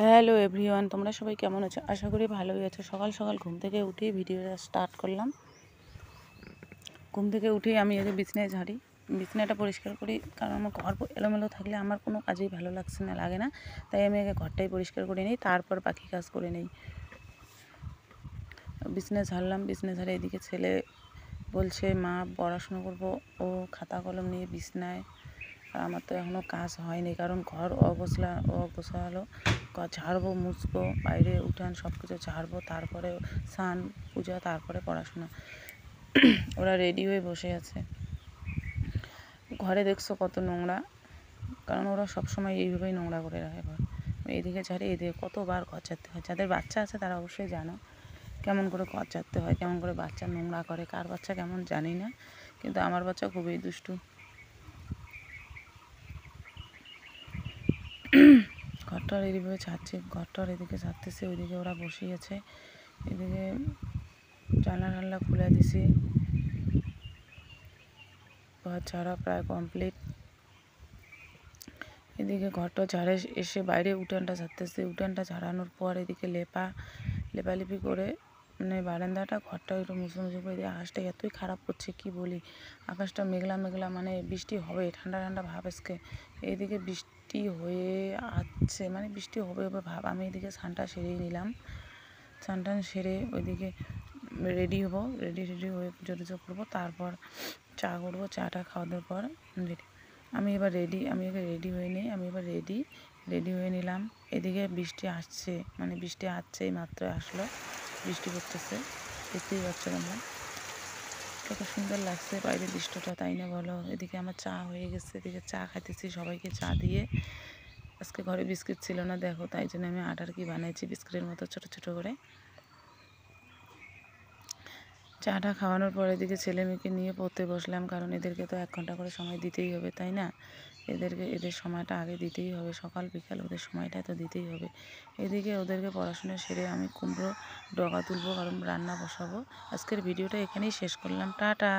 Hello everyone, তোমরা সবাই কেমন আছো? আশা করি ভালোই আছো। সকাল সকাল ঘুম থেকে উঠেই ভিডিওটা স্টার্ট করলাম। ঘুম থেকে উঠেই আমি আগে বিছনায় ঝাড়ি, বিছনাটা পরিষ্কার করি, কারণ আমার ঘর এলোমেলো থাকলে আমার কোনো কাজেই ভালো লাগে না। তাই আমি আগে ঘরটাই পরিষ্কার করে নিই, তারপর বাকি কাজ করে নিই। বিছনা ঝাড়লাম, বিছনা ঝাড়ে এদিকে ছেলে বলছে মা পড়াশুনো করবো, ও খাতা কলম নিয়ে বিছনায়। আর আমার তো এখনও কাজ হয়নি, কারণ ঘর অগোছালো। ঝাড়বো, মুছবো, বাইরে উঠান সব কিছু ঝাড়বো, তারপরে স্নান পূজা, তারপরে পড়াশোনা। ওরা রেডি হয়ে বসে আছে। ঘরে দেখছো কত নোংরা, কারণ ওরা সবসময় এইভাবেই নোংরা করে রাখে ঘর। এদিকে ঝাড়ে, এদিকে কতবার ঘর ঝাড়তে হয়। যাদের বাচ্চা আছে তারা অবশ্যই জানো কেমন করে ঘর ঝাড়তে হয়, কেমন করে বাচ্চা নোংরা করে। কার বাচ্চা কেমন জানি না, কিন্তু আমার বাচ্চা খুবই দুষ্টু। ঘরটার এইভাবে ছাড়ছে, ঘরটার এদিকে ছাড়তেছে, ওইদিকে ওরা বসেই আছে। এদিকে জানলা খুলে দিছি, ঘর ঝাড়া প্রায় কমপ্লিট। এদিকে ঘরটা ঝাড়ে এসে বাইরে উঠানটা ঝাড়তেছে। উঠানটা ঝাড়ানোর পর এদিকে লেপালিপি করে, মানে বারান্দাটা ঘরটা একটু মুছে করে দিয়ে। আকাশটা এতই খারাপ করছে কি বলি, আকাশটা মেঘলা মেঘলা, মানে বৃষ্টি হবে, ঠান্ডা ঠান্ডা ভাব আজকে। এইদিকে বৃষ্টি হয়ে আসছে, মানে বৃষ্টি হবে ভাব। আমি এদিকে স্নানটা সেরেই নিলাম, স্নান সেরে ওইদিকে রেডি হবো, রেডি হয়ে পুজো টুজো করবো, তারপর চা করবো। চাটা খাওয়া দাওয়ার পর রেডি আমি এবার রেডি হয়ে নিই। আমি এবার রেডি হয়ে নিলাম। এদিকে বৃষ্টি আসছে, মানে বৃষ্টি আসছে, এই মাত্র আসলো, বৃষ্টি পড়তেছে, দেখতেই পাচ্ছ তোমরা কত সুন্দর লাগছে বাইরের দৃশ্যটা, তাই না বলো? এদিকে আমার চা হয়ে গেছে, এদিকে চা খাইতেছি, সবাইকে চা দিয়ে। আজকে ঘরে বিস্কিট ছিল না, দেখো, তাই জন্য আমি আটার কি বানাইছি বিস্কিটের মতো ছোটো ছোটো করে। চাটা খাওয়ানোর পর এদিকে ছেলে মেয়েকে নিয়ে পড়তে বসলাম, কারণ এদেরকে তো 1 ঘন্টা করে সময় দিতেই হবে, তাই না? এদের সময়টা আগে দিতেই হবে, সকাল বিকাল ওদের সময়টা তো দিতেই হবে। এদিকে ওদেরকে পড়াশোনা সেরে আমি কুমড়ো ডগা তুলবো, কারণ রান্না বসাবো। আজকের ভিডিওটা এখানেই শেষ করলাম, টাটা।